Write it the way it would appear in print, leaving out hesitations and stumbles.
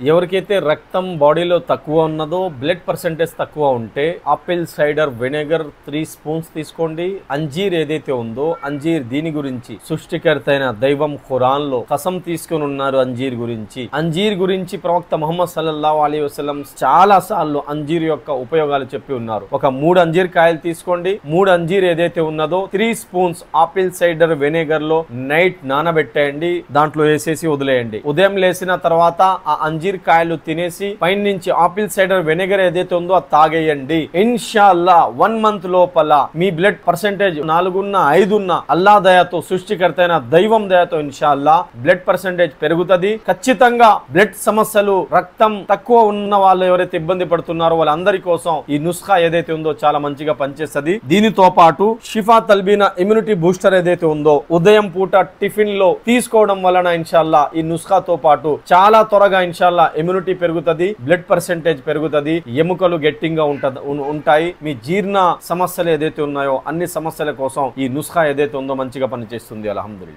ఎవరికైతే రక్తం బాడీలో తక్కువ ఉన్నదో, బ్లడ్ పర్సెంటేజ్ తక్కువ ఉంటే ఆపిల్ సైడర్ వెనిగర్ 3 స్పూన్స్ తీసుకోండి. అంజీర్ ఏదైతే ఉందో అంజీర్, దీని గురించి సృష్టికర్త అయిన దైవం ఖురాన్ లో కసం తీసుకుని ఉన్నారు అంజీర్ గురించి. అంజీర్ గురించి ప్రవక్త ముహమ్మద్ సల్లల్లాహు అలైహి వసల్లం చాలా సార్లు అంజీర్ యొక్క ఉపయోగాలు చెప్పి ఉన్నారు. ఒక 3 అంజీర్ కాయలు తీసుకోండి. 3 అంజీర్ ఏదైతే ఉన్నదో 3 స్పూన్స్ ఆపిల్ సైడర్ వెనిగర్ లో నైట్ నానబెట్టేయండి, దాంట్లో వేసేసి వదిలేయండి. ఉదయం లేసిన తర్వాత ఆ అంజీర్ కాయలు తినేసి పైన నుంచి ఆపిల్ సైడర్ వెనిగర్ ఏదైతే ఉందో అది తాగేయండి. ఇన్షాల్లా 1 మంత్ లోపల మీ బ్లడ్ పర్సెంటేజ్ 4 ఉన్నా 5 ఉన్నా అల్లా దయతో, సృష్టికర్త అయిన దైవం దయతో ఇన్షాల్లా బ్లడ్ పర్సెంటేజ్ పెరుగుతుంది. ఖచ్చితంగా బ్లడ్ సమస్యలు, రక్తం తక్కువ ఉన్న వాళ్ళు ఎవరైతే ఇబ్బంది పడుతున్నారో వాళ్ళందరి కోసం ఈ నుస్ఖా ఏదైతే ఉందో చాలా మంచిగా పనిచేస్తుంది. దీనితో పాటు షిఫా తల్బీనా ఇమ్యూనిటీ బూస్టర్ ఏదైతే ఉందో ఉదయం పూట టిఫిన్ లో తీసుకోవడం వలన ఇన్షాల్లా ఈ నుస్ఖాతో పాటు చాలా త్వరగా ఇన్షాల్లా ఇమ్యూనిటీ పెరుగుతుంది, బ్లడ్ పర్సెంటేజ్ పెరుగుతుంది, ఎముకలు గట్టిగా ఉంటాయి. మీ జీర్ణ సమస్యలు ఏదైతే ఉన్నాయో అన్ని సమస్యల కోసం ఈ నుస్ఖా ఏదైతే ఉందో మంచిగా పనిచేస్తుంది. అల్హమ్దులిల్లాహ్.